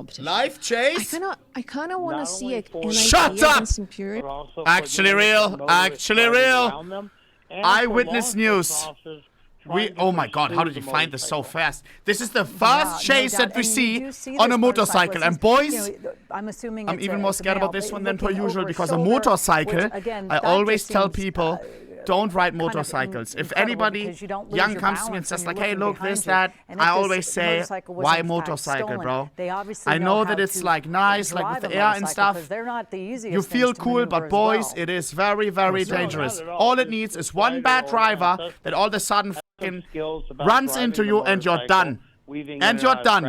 competition. Live chase? I kind of want to see a Shut up! some period. Actually real. Actually real. Eyewitness news. Oh my god, how did you find this so fast? This is the first chase that we see on a motorcycle. And boys, I'm assuming I'm even more scared about this one than per usual because a motorcycle, I always tell people, don't ride motorcycles. If anybody young comes to me and says like, hey, look, this, that, I always say, why motorcycle, bro? I know that it's like nice, like with the air and stuff. You feel cool, but boys, it is very, very dangerous. All it needs is one bad driver that all of a sudden runs into you and you're done. And you're done.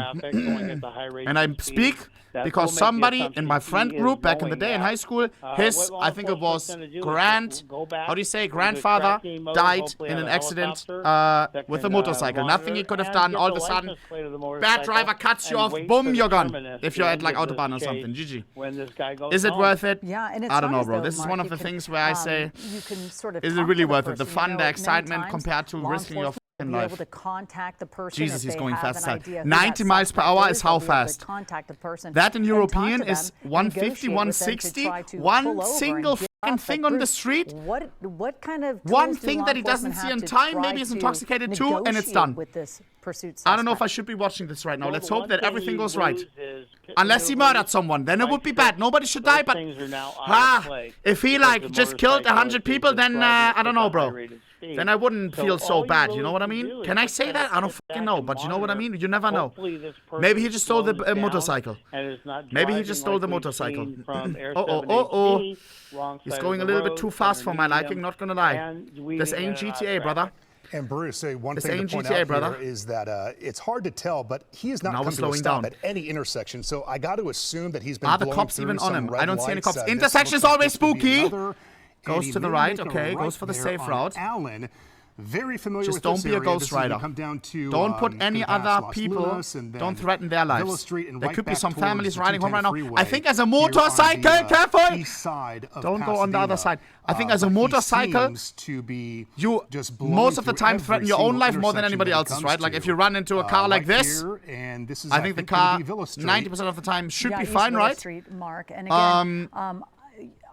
And I speak because somebody in my friend group back in the day in high school, I think it was grandfather died in an accident with a motorcycle. Nothing he could have done. All of a sudden, bad driver cuts you off, boom, you're gone. If you're at like Autobahn or something, GG. Is it worth it? Yeah, and I don't know, bro. This is one of the things where I say, is it really worth it? The fun, the excitement compared to risking your in life. Jesus, he's going fast. 90 miles per hour is how fast? That in European is 150, 160. One single fucking thing on the street. What kind of one thing that he doesn't see in time, maybe he's intoxicated too, and it's done. I don't know if I should be watching this right now. Let's hope that everything goes right. Unless he murdered someone, then it would be bad. Nobody should die, but if he like just killed 100 people, then I don't know, bro. Then I wouldn't feel so bad, you know what I mean? Can I say that? I don't fucking know, but you know what I mean? You never know. Maybe he just stole the motorcycle. Maybe he just stole the motorcycle. He's going a little bit too fast for my liking, not gonna lie. This ain't GTA, brother. And Bruce, one thing to point out here is that it's hard to tell, but he is not coming to a stop at any intersection, so I got to assume that he's been blowing through some red lights. Are the cops even on him? I don't see any cops. Intersection is always spooky. Goes to the right, okay, goes for the safe route. Allen, very familiar just with don't this be a area. ghost rider. Don't put any other people, don't threaten their lives. There could be some families riding home right now. I think as a motorcycle, careful! Don't go on the other side. I think as a motorcycle, you most of the time threaten your own life more than anybody else's, right? Like if you run into a car like this, I think the car 90% of the time should be fine, right?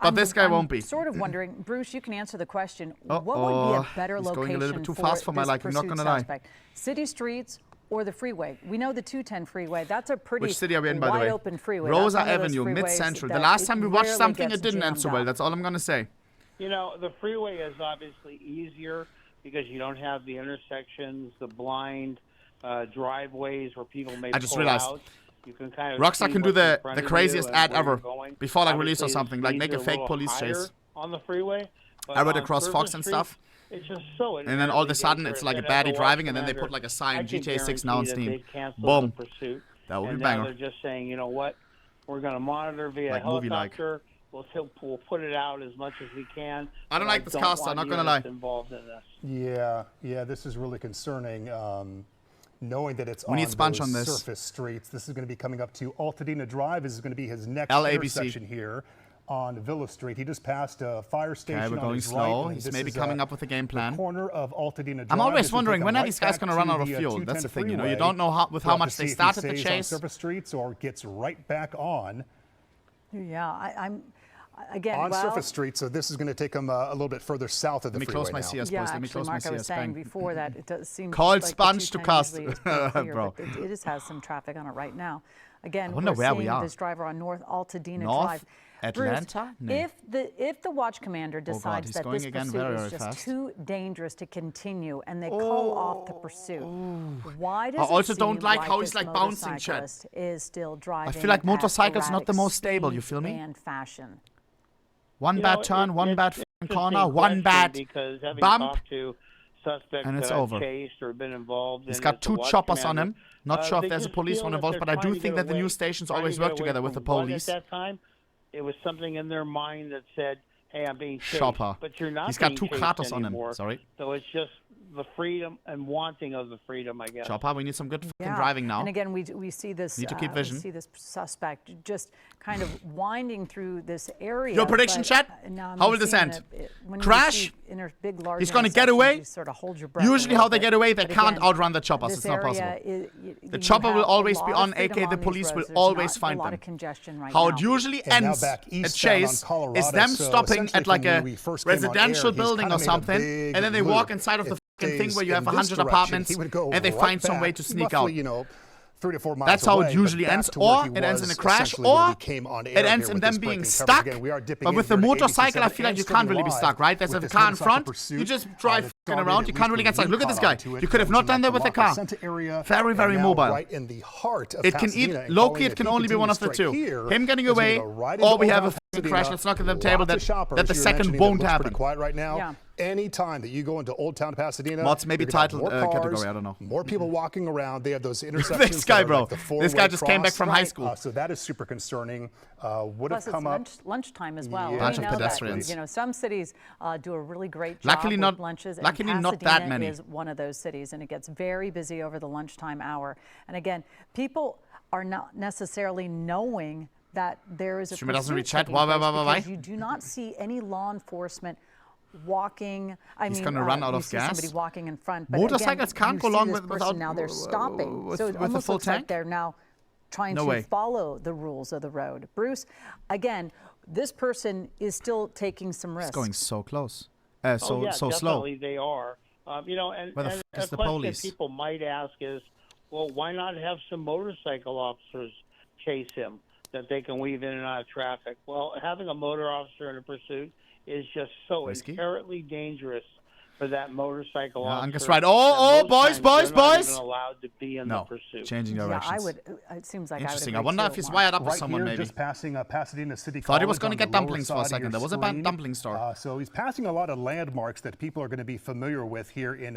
But this guy won't be. I'm sort of wondering, Bruce, you can answer the question. What would be a better location going a little bit too fast for my liking, not gonna lie. City streets or the freeway? We know the 210 freeway. That's a pretty Which city are we in, by the way? open freeway. Rosa Avenue, mid-central. The last time we watched something, it didn't end so well. That's all I'm gonna say. You know, the freeway is obviously easier because you don't have the intersections, the blind driveways where people may I just pull realized. out. You can kind of Rockstar can do the craziest ad ever before like release or something, like make a fake police chase. On the freeway, I read across Fox and stuff. It's just so and then all of a sudden it's like a baddie driving, and then they put like a sign GTA 6 now on Steam. Boom. That would be banger. They're just saying, you know what, we're going to monitor via helicopter. We'll put it out as much as we can. I don't like this caster, not gonna lie. Involved in this. Yeah, this is really concerning. Knowing that it's we need Sponge on this. Surface streets. This is going to be coming up to Altadena Drive. This is going to be his next intersection here on Villa Street. He just passed a fire station. Okay, we're going slow. He's maybe coming up with a game plan. Corner of Altadena Drive. I'm always wondering, when are these guys going to run out of fuel? That's the thing, you know. You don't know how much they started the chase. On surface streets or gets right back on. Yeah, I'm... Again, on surface street, so this is going to take them a little bit further south of the freeway. Let me close my CS, boys. Let me close my CS. I was saying before that it does seem called like Sponge to cast, bro. It just has some traffic on it right now. Again, we're seeing this driver on North Altadena Drive. Atlanta? Bruce, if the watch commander decides that this pursuit is just too dangerous to continue and they call off the pursuit, why does I also it don't seem like how he's like bouncing, chat. Is still driving? I feel like motorcycles not the most stable. You feel me? And fashion. One bad turn, one bad corner, one bad bump, and it's over. He's got two choppers on him. Not sure if there's a police one involved, but I do think that the news stations always work together with the police. At that time, it was something in their mind that said, hey, I'm being chased. Chopper. But you're not He's got being 2 chased Kratos on him. anymore. Sorry. So it's just the freedom and wanting of the freedom, I guess. Chopper, we need some good fucking driving now. And again, we see this. Need to keep vision. We see this suspect just kind of winding through this area. Your prediction, chat? How will this end? Crash? He's going to get away? Sort of hold your breath Usually how they get away, they can't outrun the choppers. It's not possible. The chopper will always be on, aka the police will always find them. How it usually ends a chase is them stopping at like a residential building or something, and then they walk inside of the thing where you have 100 apartments, and they find some way to sneak out. 3 to 4 miles That's how away, it usually ends, or it ends in a crash, or it ends in them being stuck. But with the motorcycle, I feel like you can't really be stuck, right? There's a car in front, you just drive around, you can't really get stuck. Look at this guy. You could have not done that with the car. Very, very mobile. It can locally, it can only be one of the two. Him getting away, or we have a fucking crash. Let's knock at the table that the second won't happen. Quiet right now. Any time that you go into Old Town Pasadena, Mods maybe titled category, I don't know. More people walking around. They have those intersections. This guy, bro. Like this guy just came back from high school. So that is super concerning. Would have Plus come up. Lunchtime as well. Yeah. Bunch of pedestrians. That, some cities do a really great job luckily with lunches. Luckily and not that many. is one of those cities, and it gets very busy over the lunchtime hour. And again, people are not necessarily knowing that there is a pursuit taking place because you do not see any law enforcement walking. He's going to run out of gas. Somebody walking in front. But motorcycles again, can't go long without. Now they're stopping. With, so it almost looks like they're now trying to follow the rules of the road. Bruce, again, this person is still taking some risks. It's going so close. So slow. Definitely they are. And a question people might ask is, well, why not have some motorcycle officers chase him that they can weave in and out of traffic? Well, having a motor officer in a pursuit is just so inherently dangerous for that motorcycle officer. Angus, right. Boys. Not even allowed to be in the pursuit. Changing directions. Yeah, I would. It seems like interesting. I wonder if he's wired up with someone, maybe. Just passing Pasadena City Thought he was going to get dumplings for a second. There was a dumpling store. So he's passing a lot of landmarks that people are going to be familiar with here in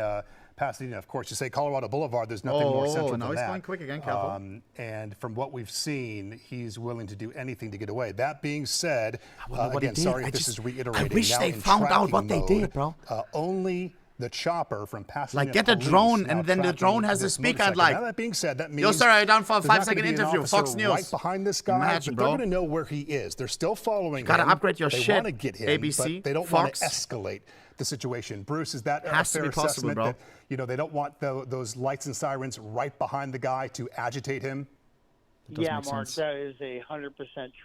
Pasadena. Of course, you say Colorado Boulevard, there's nothing more central than that. Oh, now he's going quick again, careful. And from what we've seen, he's willing to do anything to get away. That being said, again, sorry if this is reiterating. I wish they found out what they did, bro. Only the chopper from Pasadena. Like, get a drone, and then the drone has a speaker and like. Now, that being said, that means. Yo, sir, I'm down for a 5-second interview. Fox News. Right behind this guy. Imagine, they're going to know where he is. They're still following him. Gotta upgrade your shit. They want to get him, ABC, but they don't want to escalate the situation. Bruce, is that a fair assessment that they don't want those lights and sirens right behind the guy to agitate him? Yeah, Mark, that is 100%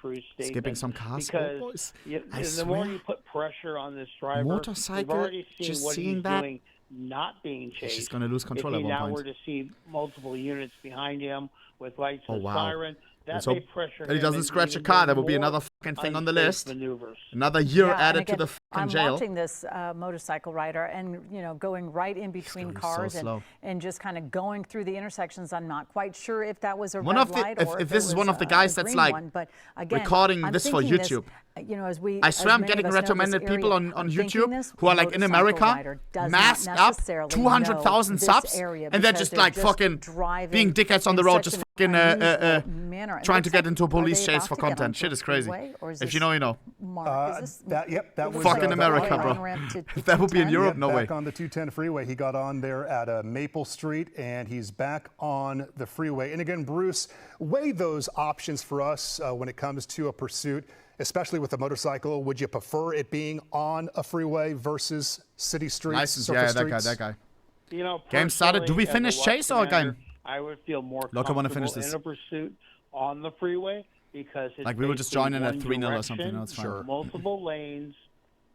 true statement. Skipping some cars, because the more you put pressure on this driver, motorcycle, we've already seen just what seeing he's that, doing, not being chased. She's going to lose control at one point. If he now were to see multiple units behind him with lights and siren, that may pressure him. He doesn't scratch a car. That would be another fucking thing on the list. Another year added to the fucking jail. I'm watching this motorcycle rider and, going right in between cars and just kind of going through the intersections. I'm not quite sure if that was a red light or if this is one of the guys that's like recording this for YouTube. I swear I'm getting recommended people on YouTube who are like in America, masked up, 200,000 subs, and they're just like fucking being dickheads on the road, just fucking trying to get into a police chase for content. Shit is crazy. If you know, you know. That was fucking America, bro. If that would be in Europe, no way. Back on the 210 freeway, he got on there at Maple Street, and he's back on the freeway. And again, Bruce, weigh those options for us when it comes to a pursuit, especially with a motorcycle. Would you prefer it being on a freeway versus city streets? License, yeah, that guy. Game started. Do we finish chase or game? I would feel more comfortable in a pursuit on the freeway because it's like we were just joining at 3-0 or something. No, it's fine. Sure. Multiple lanes,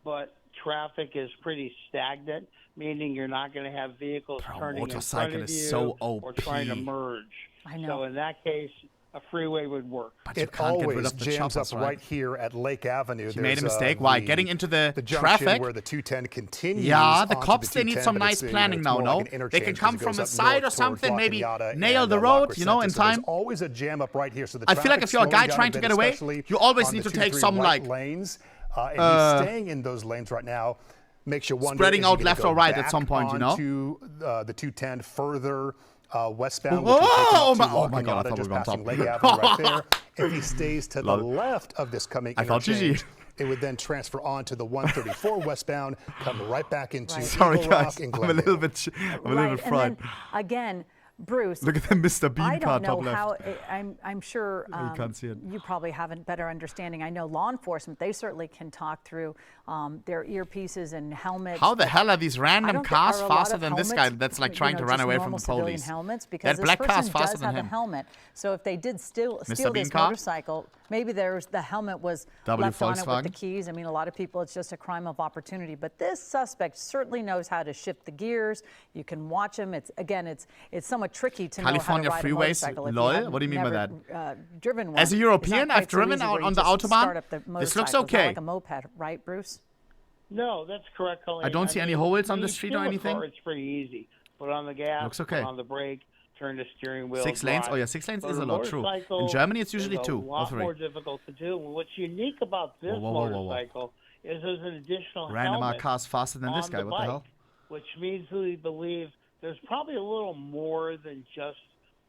but traffic is pretty stagnant, meaning you're not going to have vehicles turning in front of you or trying to merge. I know. So in that case, a freeway would work. But it always jams up right here at Lake Avenue. You made a mistake. Why? Getting into the traffic where the 210 continues. Yeah, the cops, they need some nice planning now, no? They can come from the side or something, maybe nail the road, in time. There's always a jam up right here. So the I feel like if you're a guy trying to get away, you always need to take some lanes. And he's staying in those lanes right now. Makes you wonder. Spreading out left or right at some point, to the 210 further westbound. Oh my God! I thought we were on top. Lake Avenue right there. If he stays to the left of this coming interchange, It would then transfer on to the 134 westbound, come right back into Sorry, Eagle guys. Rock and I'm a little Glendale. bit fried. And then, again, Bruce, Look at the Mr. Bean I card don't know top how. left. I'm sure You can't see it. you probably have a better understanding. I know law enforcement; they certainly can talk through their earpieces and helmets. How the hell are these random don't think- cars are a lot faster of than this guy helmets, that's like you trying know, to run just away from normal the civilian police? helmets, because That black this car's person faster does than have him. a helmet. So if they did steal Bean this car? motorcycle, maybe the helmet was W left on it with the Volkswagen? keys. I mean, a lot of people, it's just a crime of opportunity. But this suspect certainly knows how to shift the gears. You can watch him. It's somewhat tricky to California know how to ride freeways? a motorcycle. if you Lol? haven't What do you mean by never, driven one. As a It's European, not quite I've driven so easy out where you on the just Autobahn. start up the This looks motorcycle. It's not okay. like a moped, right, Bruce? No, that's correct, Colleen. I don't see any holes on the street or anything. It's pretty easy. Put on the gas, Looks okay. put on the brake, turn the steering wheel. 6 lanes? drive. Oh yeah, 6 lanes But is a lot, true. motorcycle In Germany, it's usually is 2 a or lot 3. more difficult to do. What's unique about this Whoa, whoa, whoa, whoa, whoa. motorcycle is there's an additional Random helmet cars faster than this on guy. the What the bike, hell? which means we believe there's probably a little more than just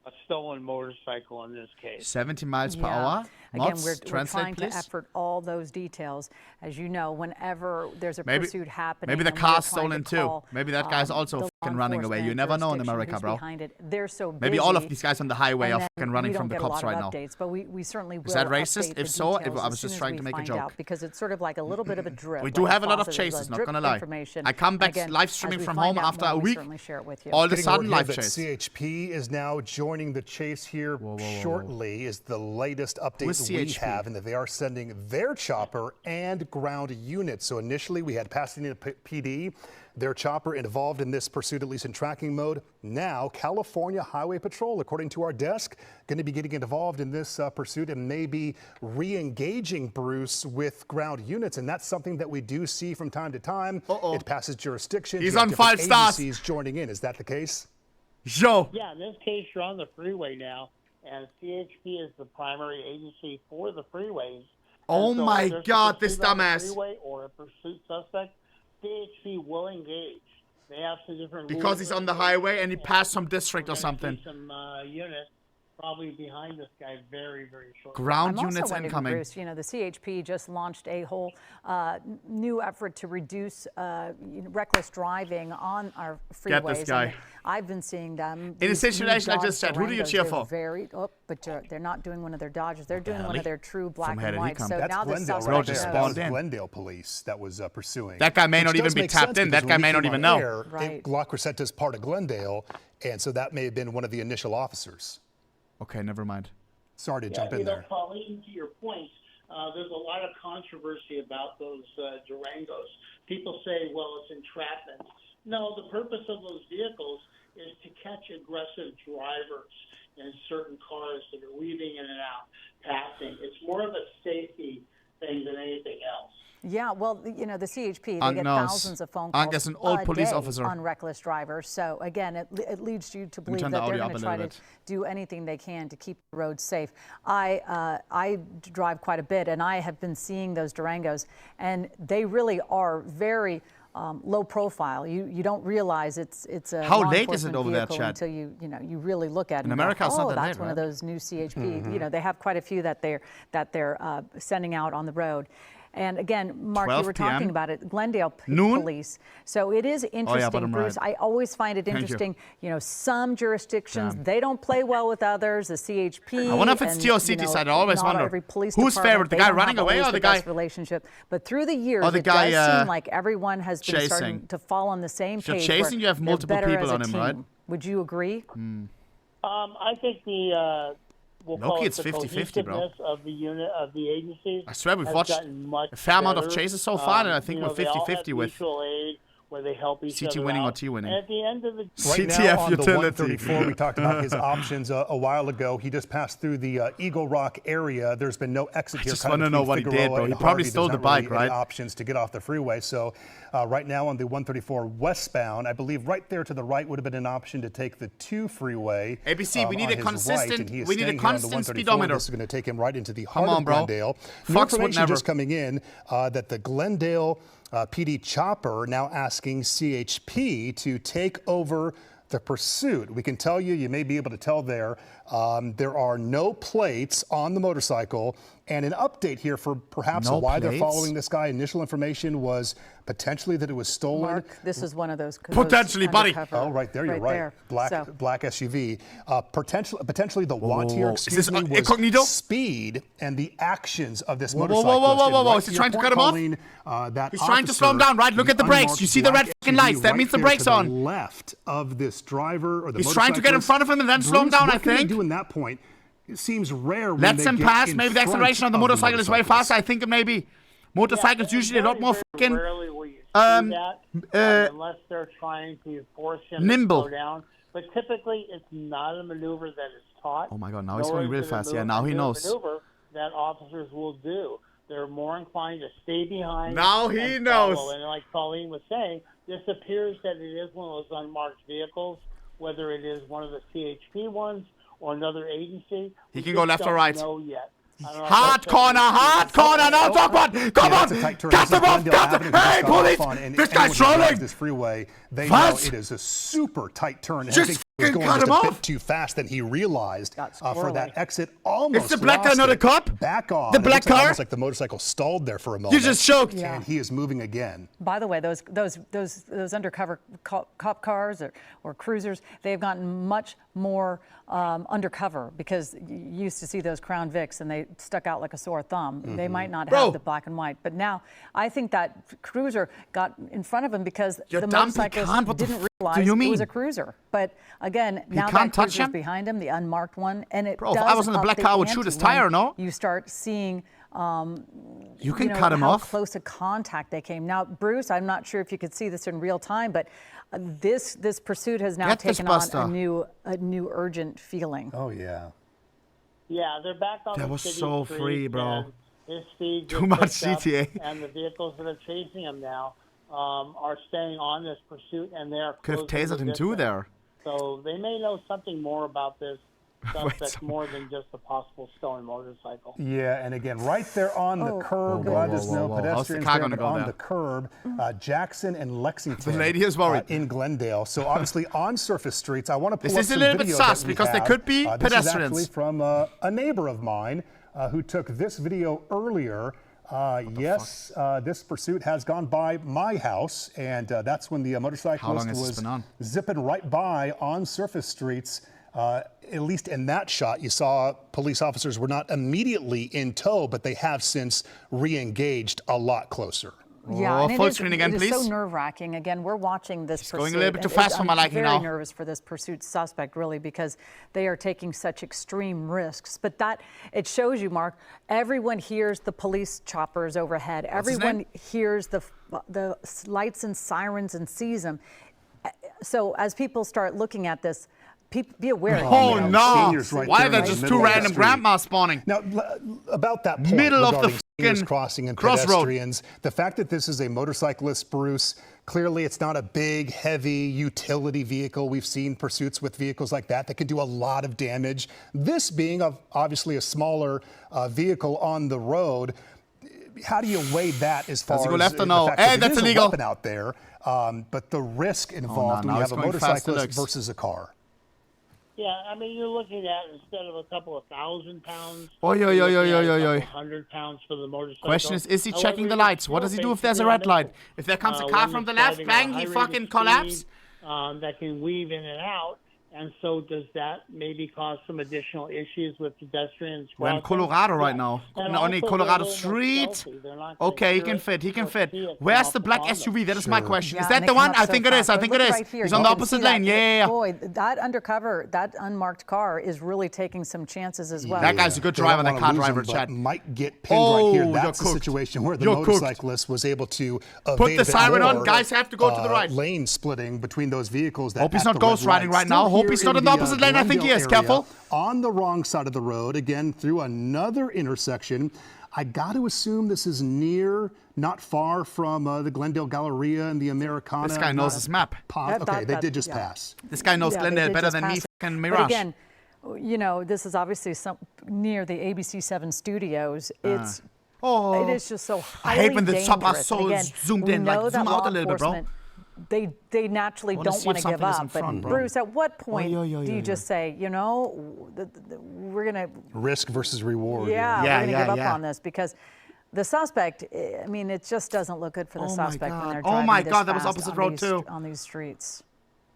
a stolen motorcycle in this case. 70 miles per hour? Again, Mods, we're translate, trying please. to effort all those details. As you know, whenever there's a Maybe- pursuit happening, maybe the and we're car's trying stolen to too. call, Maybe that guy's also the law fucking running away. You enforcement never know in jurisdiction America, who's bro. behind it. They're so busy, Maybe all of these guys on the highway and are then fucking running we from don't the get a cops lot right of now. updates, but we certainly will. Is that racist? update the If so, details I was as just soon trying as to we make a find joke. out, because it's sort of like a little bit of a drip. We do like have a lot of faucet, chases, there's not drip gonna lie. information. I come back Again, live as streaming we from find home out after more, a we week. certainly share it with you. All of a Getting sudden, word here live that chase. CHP is now joining the chase here shortly is the latest update Who's that we CHP? have, and that they are sending their chopper and ground units. So initially we had Pasadena PD, their chopper involved in this pursuit, at least in tracking mode. Now California Highway Patrol, according to our desk, going to be getting involved in this pursuit and maybe re-engaging Bruce with ground units. And that's something that we do see from time to time. It passes jurisdiction. He's You have on different 5 stars. agencies joining in. Is that the case? Yo! Yeah, in this case, you're on the freeway now, and CHP is the primary agency for the freeways. Oh And so my if there's a God, this pursuit on the dumbass. freeway or a pursuit suspect, CHP will engage. They have some different Because rules he's on the highway and he passed some district or We're gonna see something. Some units probably behind this guy very, very shortly. Ground I'm also units wondering, incoming. Bruce, you know, the CHP just launched a whole new effort to reduce reckless driving on our freeways. Get this guy. And I've been seeing them. In a these new situation like Dodge this, Chad, who do you Durangos, cheer they're for? but they're not doing one of their Dodges. They're doing one he- of their true black where and did he white. come? So That's now the Glendale suspect right just there. spawned That was in. Glendale police that was pursuing. That guy may Which not does even be make tapped sense in. That because guy when may we not came even on know. air, Right. La Crescenta's part of Glendale, and so that may have been one of the initial officers. Okay, never mind. Sorry to jump in there. Pauline, to your point, there's a lot of controversy about those Durangos. People say, well, it's entrapment. No, the purpose of those vehicles is to catch aggressive drivers in certain cars that are weaving in and out, passing. It's more of a safety thing than anything else. Yeah, well, you know, the CHP, they Aunt get knows. thousands of phone Aunt calls gets an old a police day officer. on reckless drivers. So again, it leads you to believe turn that the they're audio going up to a try little to bit. do anything they can to keep the roads safe. I drive quite a bit, and I have been seeing those Durangos, and they really are very low profile. You don't realize it's a How law late is it enforcement over there, vehicle Chad? until you really look at it. In and go, America, it's not oh, that that's late, one of right? those new CHP. You know, they have quite a few that they're sending out on the road. And again, Mark, you 12 were talking PM? about it, Glendale Noon? Police. So it is interesting, bottom Bruce. right. I always find it you. interesting. You know, some jurisdictions, Damn. they don't play well with others, the CHP. I wonder if it's and, TO City you know, side. I always not wonder. every police Who's department, favored, the they guy don't running have away always or the best guy- relationship. But through the years, Or the it guy, does seem like everyone has been chasing. starting to fall on the same If you're page. chasing, where you have they're multiple better people as a on him, right? team. Would you agree? I think the we'll call Loki, it it's the 50-50, bro. cohesiveness of the unit of the agencies. I swear we've has watched gotten much a fair amount of better. chases so far, and I think You we're know, they all have 50-50 with mutual aid where they help each CT other winning or out. T winning. And at the end of the Right CTF now on the utility. 134, we talked about his options a while ago. He just passed through the Eagle Rock area. There's been no exit here. just kind of wanna know between what he did, Figueroa bro. and He probably Harvey. stole There's the not really bike, any right? options to get off the freeway. So right now on the 134 westbound, I believe right there to the right would have been an option to take the 2 freeway. ABC, we need on a his consistent- right, and he is we need a staying here on the constant 134. speedometer. This is going to take him right into the Come heart on, of bro. Glendale. New Fox would information never. just coming in that the Glendale PD chopper now asking CHP to take over the pursuit. We can tell you may be able to tell there There are no plates on the motorcycle. And an update here for perhaps why they're following this guy. Initial information was potentially that it was stolen. Mark, this is one of those. Potentially, buddy. Oh, right there, you're right. Black SUV. Potentially the want here, excuse me, was incognito? speed and the actions of this motorcyclist. Whoa. Is he trying to cut him off? He's trying to slow him down, right? Look at the brakes. You see the red fucking lights. That means the brakes on. Left of this driver or the He's trying to get in front of him and then slow him down, I think. What can he do in that point? It seems rare when Lets him pass. Maybe the acceleration on the motorcycle is way faster. I think maybe motorcycles usually a lot more fucking unless they're trying to force him nimble. to slow down. But typically, it's not a maneuver that is taught. Oh my God! Now he's going real fast. Yeah, now he knows. Maneuver that officers will do. They're more inclined to stay behind. Now he knows. And like Colleen was saying, this appears that it is one of those unmarked vehicles, whether it is one of the CHP ones or another agency. He can go left or right. Yet. Hard corner, no, Dogman! Come on! Cut them off! Hey, police! This guy's trolling! This freeway, they know it is a super tight turn. Just was going cut him a off. bit too fast than he realized for that exit. Almost it's the black car, not a cop. Back on. The black car. Almost like the motorcycle stalled there for a moment. You just choked. Yeah. And he is moving again. By the way, those undercover cop cars or cruisers, they've gotten much more undercover because you used to see those Crown Vics and they stuck out like a sore thumb. They might not have the black and white, but now I think that cruiser got in front of him because the motorcyclist didn't realize it was a cruiser. But again, now that cruiser's behind him, the unmarked one, and it does if I was in the black car, I would shoot his tire, no? You start seeing you can cut him off. How close to contact they came. Now, Bruce, I'm not sure if you could see this in real time, but this pursuit has now taken on a new urgent feeling. Oh yeah. Yeah, they're back on that the was city so street, free, bro. His speed too much GTA. And the vehicles that are chasing him now are staying on this pursuit, and they're could have tasered him too there. So they may know something more about this suspect more than just a possible stolen motorcycle. Yeah, and again, right there on the curb, glad there's no pedestrians there, but on the curb, Jackson and Lexington. The lady is worried. In Glendale. So obviously on surface streets, I want to pull up This is a little bit sus because there could be pedestrians. This is actually from a neighbor of mine who took this video earlier. Yes, this pursuit has gone by my house, and that's when the motorcyclist was zipping right by on surface streets. At least in that shot, you saw police officers were not immediately in tow, but they have since re-engaged a lot closer. Yeah, and full screen again, please. It is so nerve-wracking. Again, we're watching this pursuit. Going a little bit too fast for my liking now. I'm very nervous for this pursuit suspect, really, because they are taking such extreme risks. But it shows you, Mark, everyone hears the police choppers overhead. Everyone hears the lights and sirens and sees them. So as people start looking at this, be aware. Oh no! Why are there just two random grandmas spawning? Now, about that point, middle of the seniors crossing and pedestrians, the fact that this is a motorcyclist, Bruce, clearly it's not a big, heavy utility vehicle. We've seen pursuits with vehicles like that can do a lot of damage. This being obviously a smaller vehicle on the road, how do you weigh that as far as go left or no? Hey, that's there's illegal. A weapon out there, but the risk involved when you have a motorcyclist versus a car. Yeah, I mean, you're looking at, instead of a couple of 1,000 pounds, a couple 100 pounds for the motorcycle. Question is he checking the lights? What does he do if there's a red light? If there comes a car from the left, bang, he fucking collapses? That can weave in and out. And so does that maybe cause some additional issues with pedestrians? We're in Colorado right now. On Colorado Street. Okay, he can fit. Where's the black SUV? That is my question. Is that the one? I think it is. He's on the opposite lane. Yeah. Boy, that undercover, that unmarked car is really taking some chances as well. That guy's a good driver, that car driver, Chad. Might get pinned right here. That's the situation where the motorcyclist was able to put the siren on. Guys have to go to the right. Lane splitting between those vehicles. Hope he's not ghost riding right now. Hope he's not in the opposite lane. I think he is. Careful. On the wrong side of the road, again, through another intersection. I got to assume this is not far from the Glendale Galleria and the Americana. This guy knows his map. Okay, they did just pass. This guy knows Glendale better than me and Mirage. But again, this is obviously near the ABC7 studios. It is just so highly dangerous. I hate when the chopper so zoomed in, like zoom out a little bit, bro. they naturally don't want to give up. But Bruce, at what point do you just say, you know, we're going to risk versus reward? Yeah, we're going to give up on this because the suspect. I mean, it just doesn't look good for the suspect when they're driving this that was opposite road too on these streets.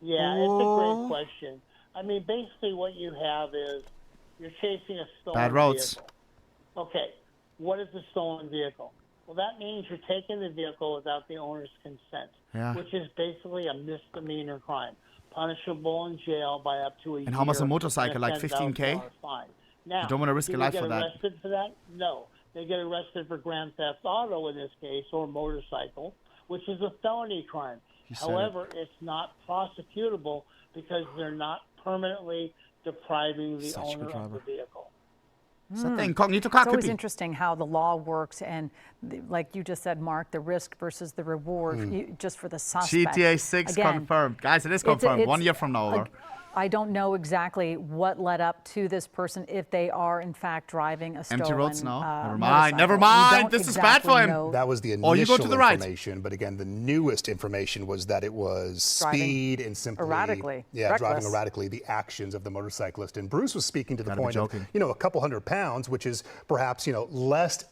Yeah, it's a great question. I mean, basically, what you have is you're chasing a stolen bad roads. vehicle. Okay, what is a stolen vehicle? Well, that means you're taking the vehicle without the owner's consent, which is basically a misdemeanor crime, punishable in jail by up to a year. And how much a motorcycle, like 15K? Fine. Now, you don't want to risk your life for that. Do they get arrested for that? No. They get arrested for grand theft auto in this case, or motorcycle, which is a felony crime. However, it's not prosecutable because they're not permanently depriving the owner of the vehicle. It's always interesting how the law works, and like you just said, Mark, the risk versus the reward just for the suspect. GTA 6 confirmed. Guys, it is confirmed. 1 year from now. I don't know exactly what led up to this person, if they are in fact driving a stolen empty roads now. Never mind. This is bad for him. That was the initial information, but again, the newest information was that it was speed and simply erratically. Driving erratically, the actions of the motorcyclist. And Bruce was speaking to the point of, a couple 100 pounds, which is perhaps, less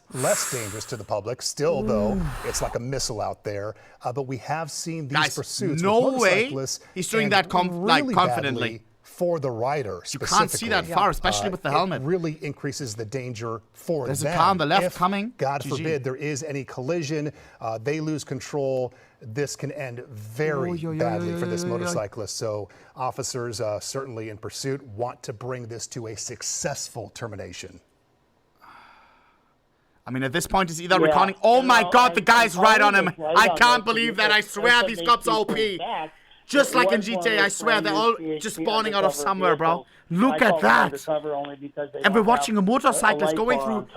dangerous to the public. Still, though, it's like a missile out there. But we have seen these pursuits with motorcyclists. He's doing that confidently. For the rider specifically. You can't see that far, especially with the helmet. It really increases the danger for them. There's a car on the left coming. God forbid there is any collision, they lose control. This can end very badly for this motorcyclist. So officers certainly in pursuit want to bring this to a successful termination. I mean, at this point, it's either recording. Oh my God, the guy's right on him. I can't believe that. I swear these cops are OP. Just like in GTA, I swear, they're all just spawning out of somewhere, bro. Look at that. And we're watching a motorcyclist going through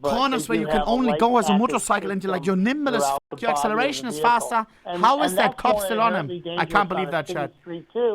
corners where you can only go as a motorcycle until like you're nimble as f, your acceleration is faster. How is that cop still on him? I can't believe that shit.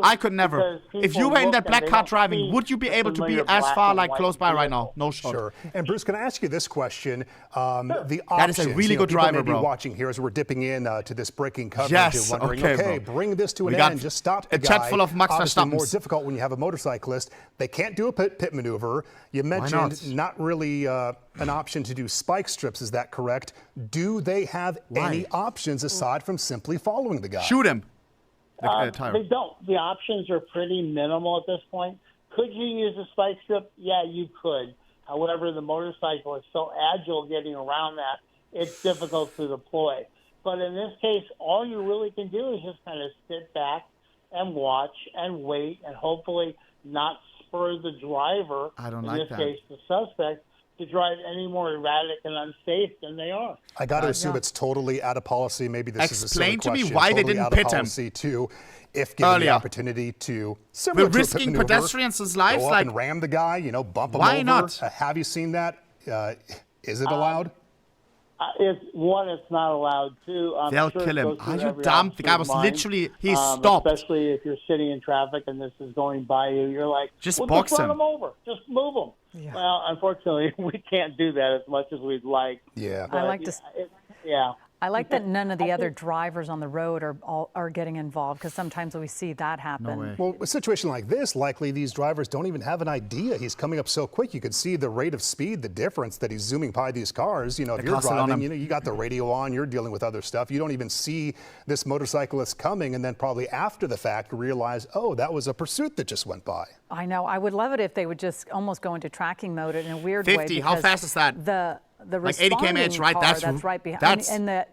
I could never. If you were in that black car driving, would you be able to be as far like close by right now? No shot. Sure. And Bruce, can I ask you this question? The options, that is a really good driver, bro. Watching here as we're dipping in to this breaking coverage and wondering, okay, bring this to an end, just stop the guy. A chat full of Max Obviously Verstappen. More difficult when you have a motorcyclist. They can't do a pit maneuver. You mentioned not really an option to do spike strips, is that correct? Do they have any options aside from simply following the guy? Shoot him. They don't. The options are pretty minimal at this point. Could you use a spike strip? Yeah, you could. However, the motorcycle is so agile getting around that, it's difficult to deploy. But in this case, all you really can do is just kind of sit back and watch and wait and hopefully not spur the driver, in this case the suspect, to drive any more erratic and unsafe than they are. I got to assume it's totally out of policy. Maybe this is a silly question. Explain to me why they didn't pit him. Too, if given the opportunity to, similar to risking pedestrians' lives, go up and ram the guy, bump him over. Why not? Have you seen that? Is it allowed? It's not allowed to. They'll kill him. Are you dumb? The guy was literally, he stopped. Especially if you're sitting in traffic and this is going by you, you're like, just box him. Just run him over. Just move him. Yeah. Well, unfortunately, we can't do that as much as we'd like. Yeah. But I like that none of the other drivers on the road are getting involved, because sometimes we see that happen. No way. Well, a situation like this, likely these drivers don't even have an idea. He's coming up so quick. You could see the rate of speed, the difference that he's zooming by these cars. If you're driving, you got the radio on, you're dealing with other stuff. You don't even see this motorcyclist coming, and then probably after the fact realize, oh, that was a pursuit that just went by. I know. I would love it if they would just almost go into tracking mode in a weird way. 50. How fast is that? The like 80 km/h, right? That's right behind. And the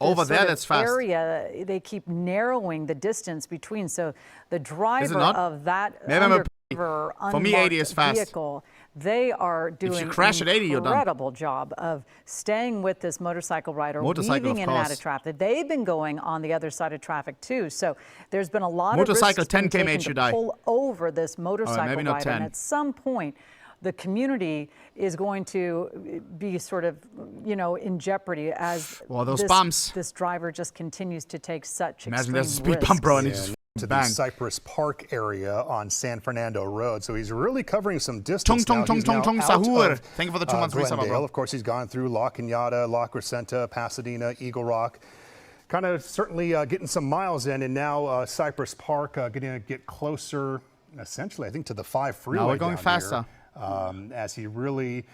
over there, that's fast. Area, they keep narrowing the distance between. So the driver of that for me, 80 is fast. Vehicle, they are doing an incredible job of staying with this motorcycle rider, weaving in and out of traffic. They've been going on the other side of traffic too. So there's been a lot of risks 10 km/h to pull over this motorcycle rider. And at some point, the community is going to be sort of, in jeopardy as this driver just continues to take such Imagine there's a speed bump, bro, and he just to the Cypress Park area on San Fernando Road. So he's really covering some distance now. He's now out of Thank you for the 2 months resub, bro. Of course, he's gone through La Cañada, La Crescenta, Pasadena, Eagle Rock. kind of certainly getting some miles in, and now Cypress Park going to get closer, essentially, I think, to the 5 freeway. Now we're going faster. As he really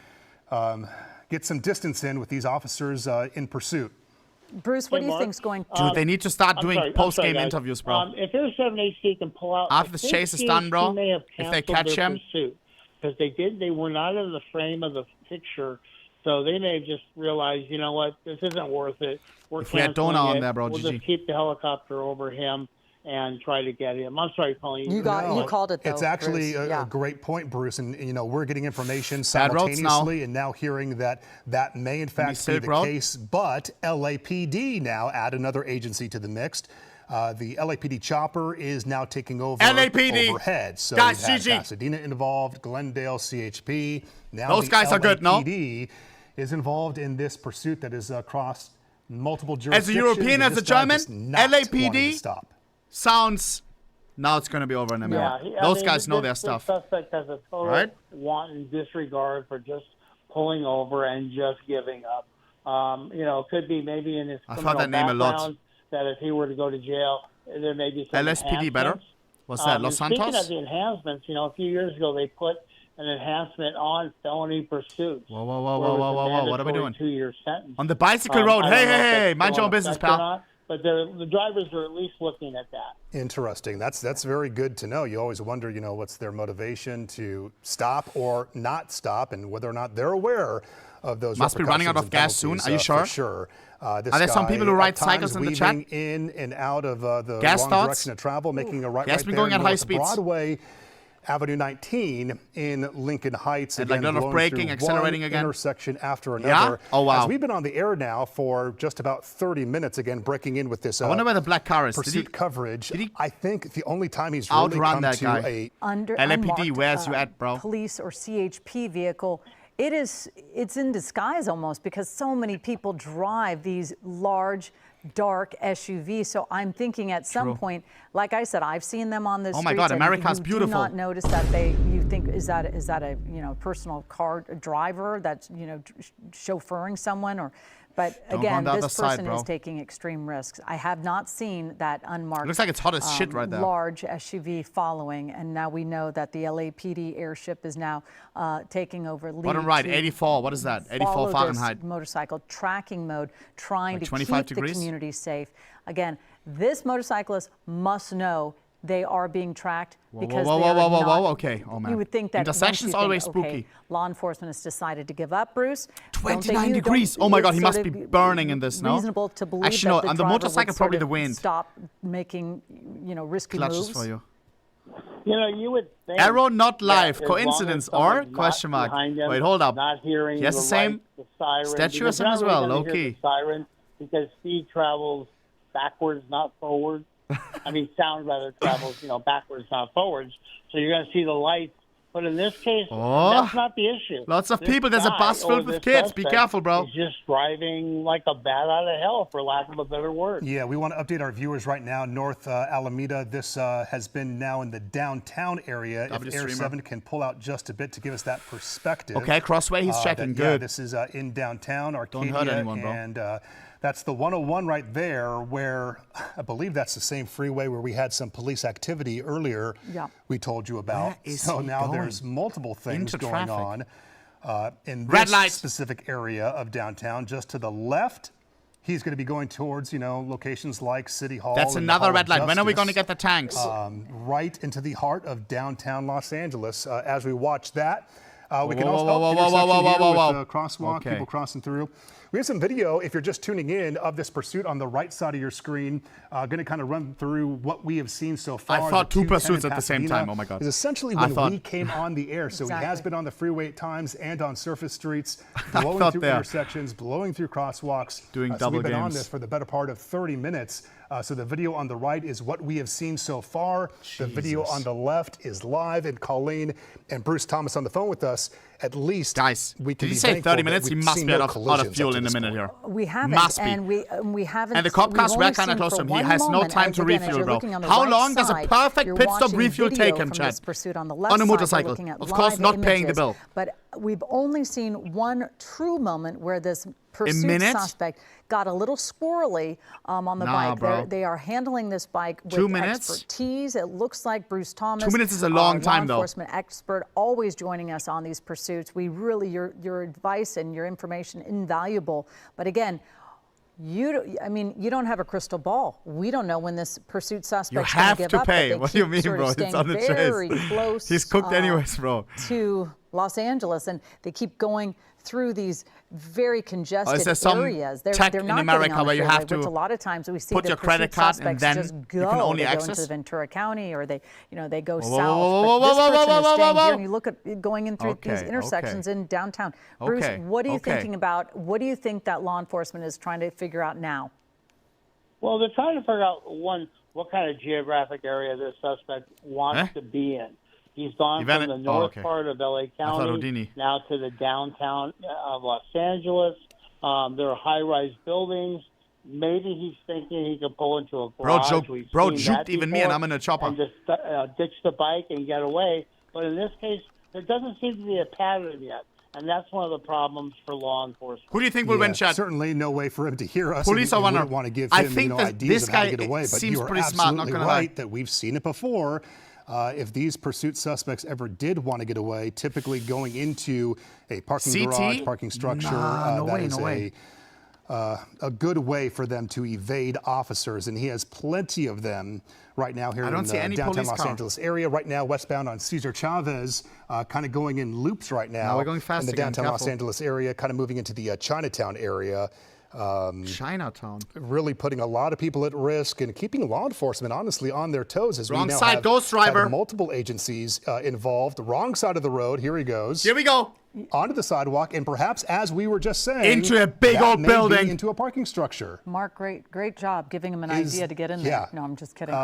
gets some distance in with these officers in pursuit. Bruce, what do you think's going on? Dude, they need to start doing post-game interviews, bro. If there's 7HC can pull out... After this chase is done, bro, if they catch him... Because they were not in the frame of the picture, so they may have just realized, you know what, this isn't worth it. If we had Dona on there, bro, we'll GG. just keep the helicopter over him and try to get him. I'm sorry, calling you. You called it, though, It's actually a great point, Bruce. And, you know, we're getting information simultaneously and now hearing that that may, in fact, be the case. But LAPD now add another agency to the mix. The LAPD chopper is now taking over overhead. So guys, we've had Pasadena involved, Glendale, CHP. Now those guys are good, no? LAPD is involved in this pursuit that is across multiple jurisdictions. As a European, as a German, LAPD sounds... Now it's going to be over in a minute. Yeah, those guys know their stuff. The suspect has a total wanton disregard for just pulling over and just giving up. You know, could be maybe in his criminal background that if he were to go to jail, there may be some LSPD better? What's that, Los Santos? Speaking of the enhancements, you know, a few years ago they put an enhancement on felony pursuits. Whoa, what are we doing? 2-year sentence. On the bicycle road. Hey, mind your own business, pal. But the drivers are at least looking at that. Interesting. That's very good to know. You always wonder, you know, what's their motivation to stop or not stop, and whether or not they're aware of those. Must be running out of gas soon. Are you sure? For sure. Are there some people who ride cycles in the chat? In and out of the gas wrong direction of travel, making a right there. Been going at high speeds. Broadway, Avenue 19 in Lincoln Heights. And like a lot of braking, accelerating again. Intersection after another. Yeah? Oh, wow. As we've been on the air now for just about 30 minutes, again, breaking in with this. I wonder where the black car is. Pursuit coverage. I think the only time he's really come that to guy. a LAPD, where's you at, bro? Police or CHP vehicle. It's in disguise almost, because so many people drive these large, dark SUVs. So I'm thinking at some point, like I said, I've seen them on the streets. Oh my God, America's beautiful. Do not notice that you think is that a personal car driver that's chauffeuring someone, or. But again, this person is taking extreme risks. I have not seen that unmarked. Looks like it's hot as shit right there. Large SUV following, and now we know that the LAPD airship is now taking over. Bottom right, 84. What is that? 84 Fahrenheit. Motorcycle tracking mode, trying to keep the community safe. Again, this motorcyclist must know they are being tracked because okay. Oh man. You would think that intersection's always spooky. Okay, law enforcement has decided to give up, Bruce. 29 degrees. Oh my God, he must be burning in this, no? Reasonable to believe actually, no, on the motorcycle, probably the wind. Stop making, risky moves. For you. You know, you would think. Arrow not live. Coincidence or question mark? Wait, hold up. Not hearing the same statuism as well, low key. Siren, because speed travels backwards, not forwards. I mean, sound rather travels, backwards, not forwards. So you're going to see the lights. But in this case, that's not the issue. Lots of people. There's a bus filled with kids. Be careful, bro. He's just driving like a bat out of hell, for lack of a better word. Yeah, we want to update our viewers right now. North Alameda, this has been now in the downtown area. If Air 7 can pull out just a bit to give us that perspective. Okay, Crossway, he's checking. Good. Yeah, this is in downtown Arcadia. Don't hurt anyone, bro. And that's the 101 right there, where I believe that's the same freeway where we had some police activity earlier. Yeah. We told you about. So now there's multiple things going on in red this specific area of downtown. Just to the left, he's going to be going towards, locations like City Hall. That's another red light. When are we going to get the tanks? Right into the heart of downtown Los Angeles. As we watch that, we can whoa, also crosswalk, people crossing through. We have some video, if you're just tuning in, of this pursuit on the right side of your screen. Going to kind of run through what we have seen so far. I thought two pursuits at the same time. Oh my God. Is essentially when we came on the air. So he has been on the freeway at times and on surface streets, blowing through intersections, blowing through crosswalks. Doing double we've been games. on this for the better part of 30 minutes. So the video on the right is what we have seen so far. The video on the left is live, and Colleen and Bruce Thomas on the phone with us. at least Guys, we can did be you say thankful 30 that minutes? He we've must seen be no out of collisions fuel up to in a this minute point. here. We haven't, Must be. and we haven't. And the cop car's we've way only kind of seen close for to him. He one has no moment, time and to again, as refuel, you're bro. looking on the How right long does a side, perfect you're pit stop watching refuel video take him, from Chad? this pursuit on the left On a side, we're motorcycle. looking at Of course, live not paying the images, bill. But we've only seen one true moment where this pursuit minute? suspect got a little squirrely on the bike. bro. They are handling this bike with 2 minutes? expertise. It looks like Bruce Thomas, 2 minutes is a long time, though. law enforcement expert, always joining us on these pursuits. We really, your advice and your information invaluable. But again, you don't have a crystal ball. We don't know when this pursuit suspect's going to give up. You have to pay. What do you mean, bro? It's on the very chase. close. He's cooked anyways, bro. To Los Angeles, and they keep going through these very congested is there some areas. They're tech not in getting America on the where you freeway, have to which a lot of times we see put the your credit pursuit card suspects and then just you can only go access? into Ventura County, or they go Whoa, south. whoa, But this whoa, person whoa, is whoa, staying whoa, here, whoa. and you look at going in through these Okay, intersections okay. in downtown. Bruce, Okay, what are you okay. thinking about? What do you think that law enforcement is trying to figure out now? Well, they're trying to figure out, one, what kind of geographic area this suspect wants to be in. He's gone from the north part of L.A. County now to the downtown of Los Angeles. There are high-rise buildings. Maybe he's thinking he could pull into a garage. Bro juked even me, and I'm in a chopper. And just ditch the bike and get away. But in this case, there doesn't seem to be a pattern yet. And that's one of the problems for law enforcement. Who do you think will win, Chad? Certainly no way for him to hear us. Police and are wouldn't want to give I him think ideas this of how guy to get away. But seems you are pretty smart, not absolutely gonna right lie. that we've seen it before. If these pursuit suspects ever did want to get away, typically going into a parking garage, parking structure, that is a good way for them to evade officers. And he has plenty of them right now here in the downtown Los Angeles area. Right now, westbound on Cesar Chavez, kind of going in loops right now. We're going fast in the again, downtown Los Angeles area, kind of moving into the Chinatown area. Chinatown. Really putting a lot of people at risk and keeping law enforcement, honestly, on their toes as Wrong we now side, have, Ghost Driver. have multiple agencies involved. Wrong side of the road. Here he goes. Here we go. Onto the sidewalk, and perhaps, as we were just saying, into a big old building, into a parking structure. Mark, great job giving him an idea to get in there. Yeah. No, I'm just kidding.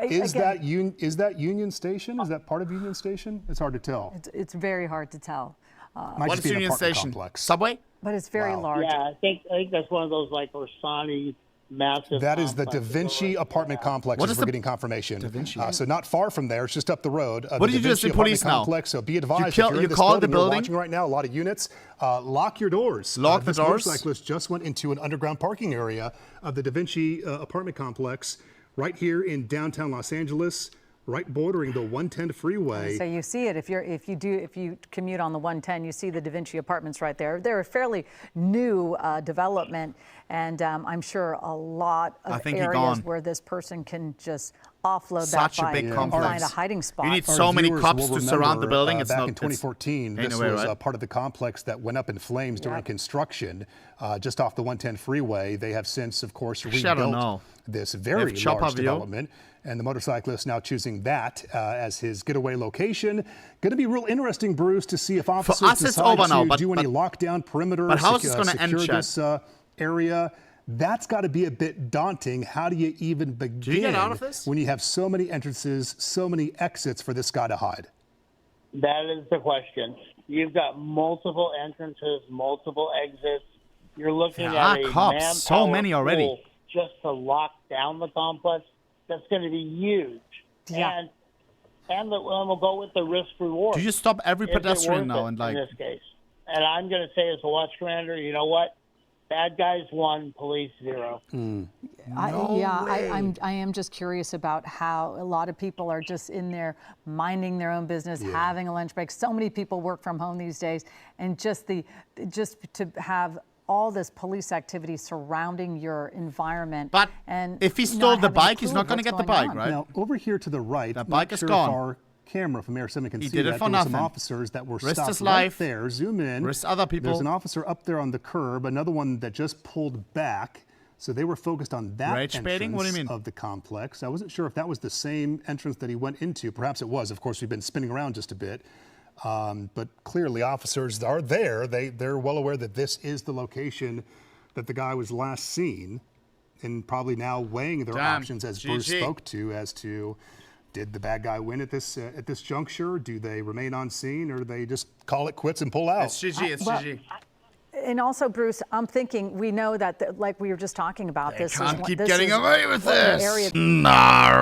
Is that Union Station? Is that part of Union Station? It's hard to tell. It's very hard to tell. What is Union Station? Complex. Subway? But it's very large. Yeah, I think that's one of those like Orsani massive. That is the Da Vinci apartment complex. We're getting confirmation. Da Vinci. So not far from there. It's just up the road. What did you do to the police now? Complex, so be advised. You called the building? You're watching right now. A lot of units. Lock your doors. Lock the doors. This motorcyclist just went into an underground parking area of the Da Vinci apartment complex right here in downtown Los Angeles. Right bordering the 110 freeway. So you see it if you commute on the 110, you see the Da Vinci apartments right there. They're a fairly new development, and I'm sure a lot of areas where this person can just offload that bike and find a hiding spot. You need so many cops to surround the building. Back in 2014, this was part of the complex that went up in flames during construction just off the 110 freeway. They have since, of course, rebuilt this very large development. And the motorcyclist now choosing that as his getaway location. Going to be real interesting, Bruce, to see if officers decide to do any lockdown perimeter or secure this area. That's got to be a bit daunting. How do you even begin when you have so many entrances, so many exits for this guy to hide? That is the question. You've got multiple entrances, multiple exits. You're looking at a manpower so many already just to lock down the complex. That's going to be huge. Yeah. And we'll go with the risk reward. Do you stop every pedestrian now and in this case? And I'm going to say as a watch commander, you know what? Bad guys 1, police 0. I am just curious about how a lot of people are just in there minding their own business, having a lunch break. So many people work from home these days, and just to have all this police activity surrounding your environment. But if he stole the bike, he's not going to get the bike, right? Now, over here to the right, that bike is gone. Our camera from Air 7 can see did it that for there were nothing. some officers that were Risked stopped his life. right there. Zoom in. Risked other people. There's an officer up there on the curb, another one that just pulled back. So they were focused on that entrance What do you mean? of the complex. I wasn't sure if that was the same entrance that he went into. Perhaps it was. Of course, we've been spinning around just a bit. But clearly officers are there. They're well aware that this is the location that the guy was last seen, and probably now weighing their options, as Bruce spoke to, as to Did the bad guy win at this juncture? Do they remain on scene, or do they just call it quits and pull out? It's GG. It's GG. And also, Bruce, I'm thinking we know that, like we were just talking about, They can't keep getting away with this.